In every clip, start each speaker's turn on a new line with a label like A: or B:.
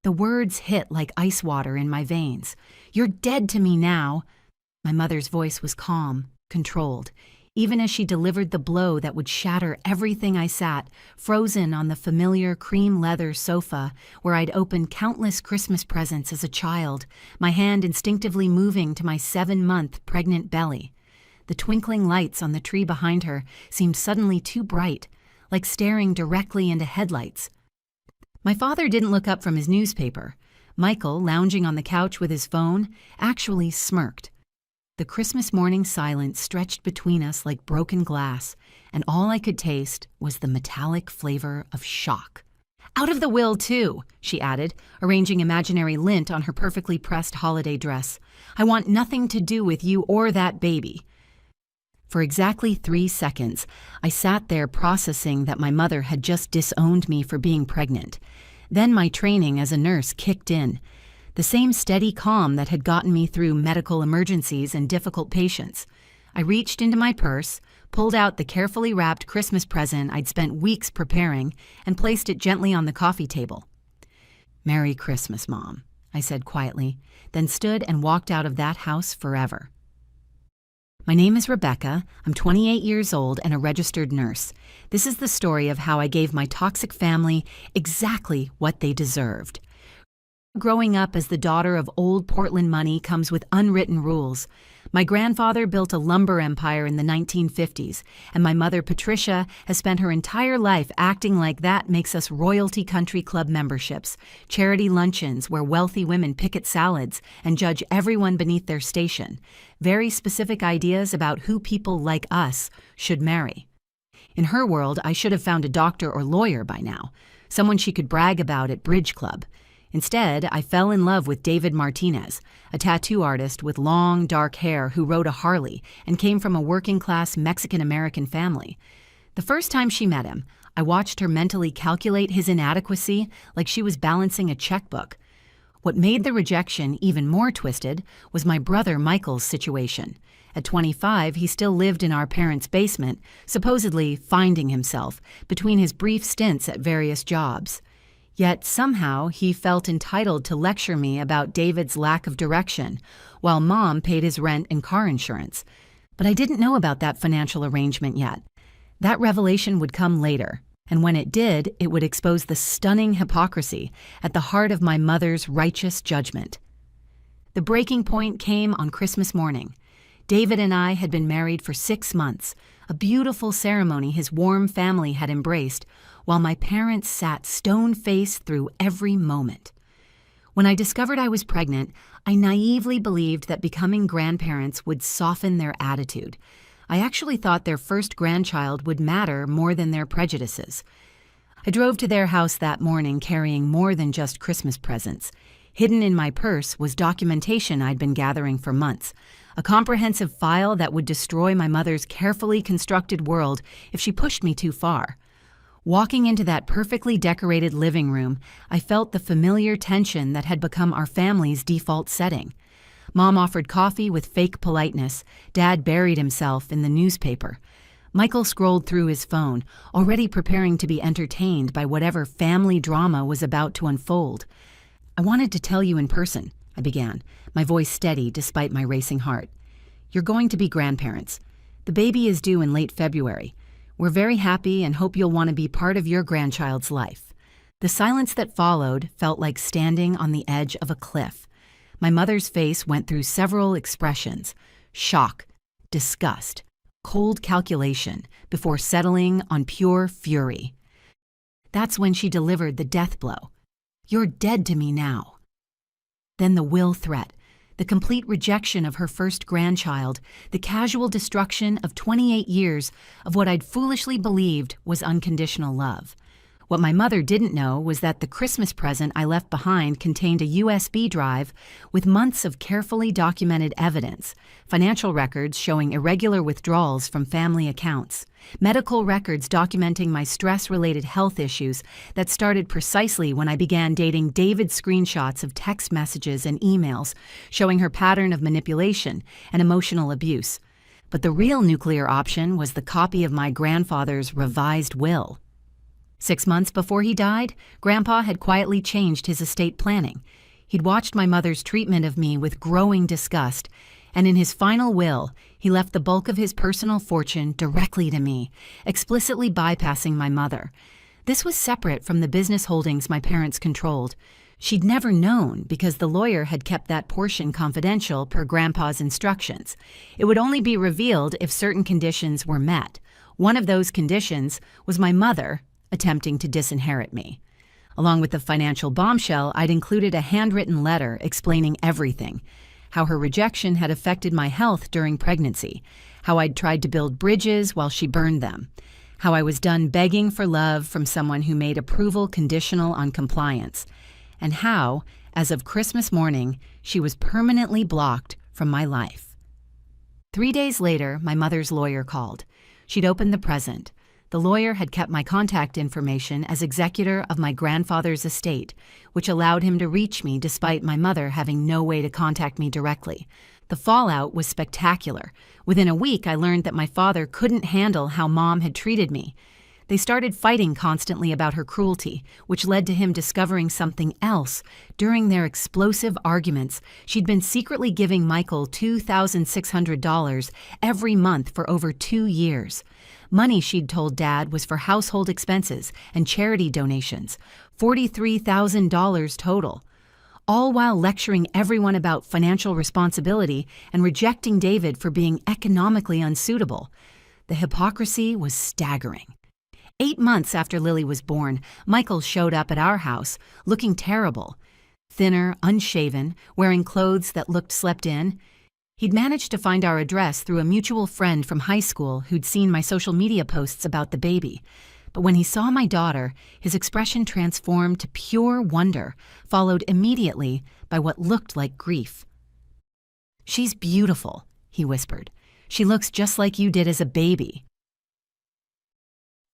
A: The words hit like ice water in my veins. "You're dead to me now." My mother's voice was calm, controlled, even as she delivered the blow that would shatter everything. I sat, frozen on the familiar cream leather sofa where I'd opened countless Christmas presents as a child, my hand instinctively moving to my 7-month pregnant belly. The twinkling lights on the tree behind her seemed suddenly too bright, like staring directly into headlights. My father didn't look up from his newspaper. Michael, lounging on the couch with his phone, actually smirked. The Christmas morning silence stretched between us like broken glass, and all I could taste was the metallic flavor of shock. "Out of the will, too," she added, arranging imaginary lint on her perfectly pressed holiday dress. "I want nothing to do with you or that baby." For exactly 3 seconds, I sat there processing that my mother had just disowned me for being pregnant. Then my training as a nurse kicked in. The same steady calm that had gotten me through medical emergencies and difficult patients. I reached into my purse, pulled out the carefully wrapped Christmas present I'd spent weeks preparing, and placed it gently on the coffee table. "Merry Christmas, Mom," I said quietly, then stood and walked out of that house forever. My name is Rebecca. I'm 28 years old and a registered nurse. This is the story of how I gave my toxic family exactly what they deserved. Growing up as the daughter of old Portland money comes with unwritten rules. My grandfather built a lumber empire in the 1950s, and my mother, Patricia, has spent her entire life acting like that makes us royalty country club memberships, charity luncheons where wealthy women picket salads and judge everyone beneath their station. Very specific ideas about who people like us should marry. In her world, I should have found a doctor or lawyer by now, someone she could brag about at bridge club. Instead, I fell in love with David Martinez, a tattoo artist with long, dark hair who rode a Harley and came from a working-class Mexican-American family. The first time she met him, I watched her mentally calculate his inadequacy like she was balancing a checkbook. What made the rejection even more twisted was my brother Michael's situation. At 25, he still lived in our parents' basement, supposedly finding himself between his brief stints at various jobs. Yet somehow he felt entitled to lecture me about David's lack of direction, while Mom paid his rent and car insurance. But I didn't know about that financial arrangement yet. That revelation would come later, and when it did, it would expose the stunning hypocrisy at the heart of my mother's righteous judgment. The breaking point came on Christmas morning. David and I had been married for 6 months, a beautiful ceremony his warm family had embraced, while my parents sat stone-faced through every moment. When I discovered I was pregnant, I naively believed that becoming grandparents would soften their attitude. I actually thought their first grandchild would matter more than their prejudices. I drove to their house that morning carrying more than just Christmas presents. Hidden in my purse was documentation I'd been gathering for months, a comprehensive file that would destroy my mother's carefully constructed world if she pushed me too far. Walking into that perfectly decorated living room, I felt the familiar tension that had become our family's default setting. Mom offered coffee with fake politeness. Dad buried himself in the newspaper. Michael scrolled through his phone, already preparing to be entertained by whatever family drama was about to unfold. "I wanted to tell you in person," I began, my voice steady despite my racing heart. "You're going to be grandparents. The baby is due in late February. We're very happy and hope you'll want to be part of your grandchild's life." The silence that followed felt like standing on the edge of a cliff. My mother's face went through several expressions: shock, disgust, cold calculation, before settling on pure fury. That's when she delivered the death blow. "You're dead to me now." Then the will threat, the complete rejection of her first grandchild, the casual destruction of 28 years of what I'd foolishly believed was unconditional love. What my mother didn't know was that the Christmas present I left behind contained a USB drive with months of carefully documented evidence, financial records showing irregular withdrawals from family accounts, medical records documenting my stress-related health issues that started precisely when I began dating David's screenshots of text messages and emails showing her pattern of manipulation and emotional abuse. But the real nuclear option was the copy of my grandfather's revised will. 6 months before he died, Grandpa had quietly changed his estate planning. He'd watched my mother's treatment of me with growing disgust, and in his final will, he left the bulk of his personal fortune directly to me, explicitly bypassing my mother. This was separate from the business holdings my parents controlled. She'd never known because the lawyer had kept that portion confidential per Grandpa's instructions. It would only be revealed if certain conditions were met. One of those conditions was my mother attempting to disinherit me. Along with the financial bombshell, I'd included a handwritten letter explaining everything: how her rejection had affected my health during pregnancy, how I'd tried to build bridges while she burned them, how I was done begging for love from someone who made approval conditional on compliance, and how, as of Christmas morning, she was permanently blocked from my life. 3 days later, my mother's lawyer called. She'd opened the present. The lawyer had kept my contact information as executor of my grandfather's estate, which allowed him to reach me despite my mother having no way to contact me directly. The fallout was spectacular. Within a week, I learned that my father couldn't handle how Mom had treated me. They started fighting constantly about her cruelty, which led to him discovering something else. During their explosive arguments, she'd been secretly giving Michael $2,600 every month for over 2 years. Money she'd told Dad was for household expenses and charity donations, $43,000 total, all while lecturing everyone about financial responsibility and rejecting David for being economically unsuitable. The hypocrisy was staggering. 8 months after Lily was born, Michael showed up at our house, looking terrible. Thinner, unshaven, wearing clothes that looked slept in. He'd managed to find our address through a mutual friend from high school who'd seen my social media posts about the baby. But when he saw my daughter, his expression transformed to pure wonder, followed immediately by what looked like grief. "She's beautiful," he whispered. "She looks just like you did as a baby."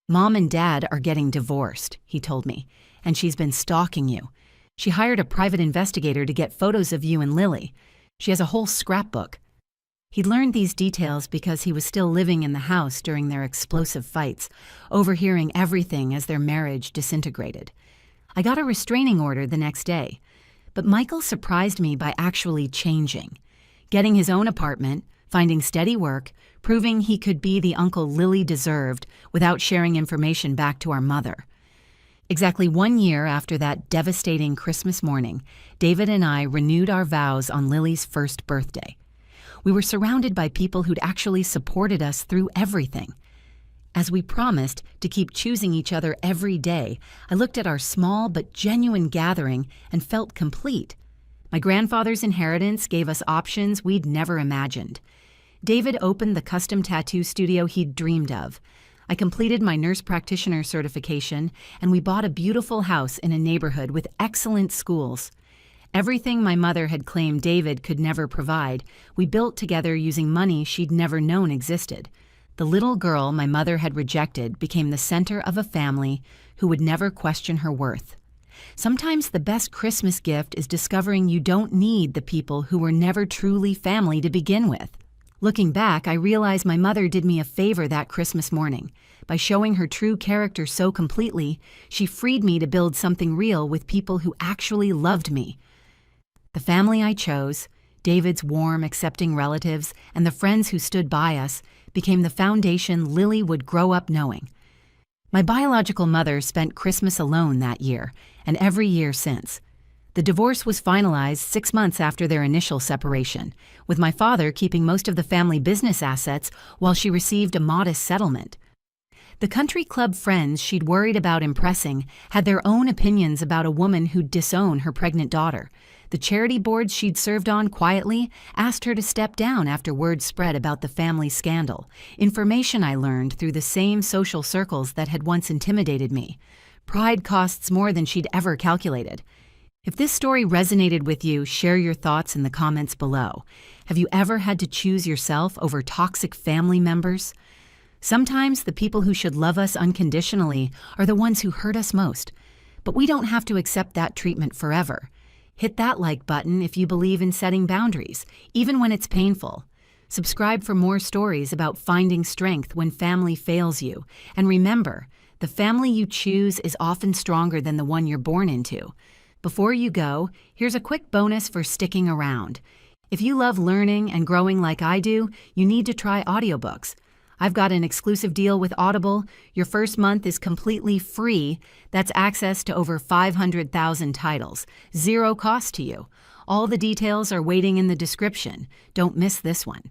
A: "Mom and Dad are getting divorced," he told me, "and she's been stalking you. She hired a private investigator to get photos of you and Lily. She has a whole scrapbook." He'd learned these details because he was still living in the house during their explosive fights, overhearing everything as their marriage disintegrated. I got a restraining order the next day, but Michael surprised me by actually changing, getting his own apartment, finding steady work, proving he could be the uncle Lily deserved without sharing information back to our mother. Exactly 1 year after that devastating Christmas morning, David and I renewed our vows on Lily's first birthday. We were surrounded by people who'd actually supported us through everything. As we promised to keep choosing each other every day, I looked at our small but genuine gathering and felt complete. My grandfather's inheritance gave us options we'd never imagined. David opened the custom tattoo studio he'd dreamed of. I completed my nurse practitioner certification, and we bought a beautiful house in a neighborhood with excellent schools. Everything my mother had claimed David could never provide, we built together using money she'd never known existed. The little girl my mother had rejected became the center of a family who would never question her worth. Sometimes the best Christmas gift is discovering you don't need the people who were never truly family to begin with. Looking back, I realize my mother did me a favor that Christmas morning. By showing her true character so completely, she freed me to build something real with people who actually loved me. The family I chose, David's warm, accepting relatives, and the friends who stood by us, became the foundation Lily would grow up knowing. My biological mother spent Christmas alone that year, and every year since. The divorce was finalized 6 months after their initial separation, with my father keeping most of the family business assets while she received a modest settlement. The country club friends she'd worried about impressing had their own opinions about a woman who'd disown her pregnant daughter. The charity boards she'd served on quietly asked her to step down after word spread about the family scandal, information I learned through the same social circles that had once intimidated me. Pride costs more than she'd ever calculated. If this story resonated with you, share your thoughts in the comments below. Have you ever had to choose yourself over toxic family members? Sometimes the people who should love us unconditionally are the ones who hurt us most. But we don't have to accept that treatment forever. Hit that like button if you believe in setting boundaries, even when it's painful. Subscribe for more stories about finding strength when family fails you. And remember, The family you choose is often stronger than the one you're born into. Before you go, here's a quick bonus for sticking around. If you love learning and growing like I do, you need to try audiobooks. I've got an exclusive deal with Audible. Your first month is completely free. That's access to over 500,000 titles. Zero cost to you. All the details are waiting in the description. Don't miss this one.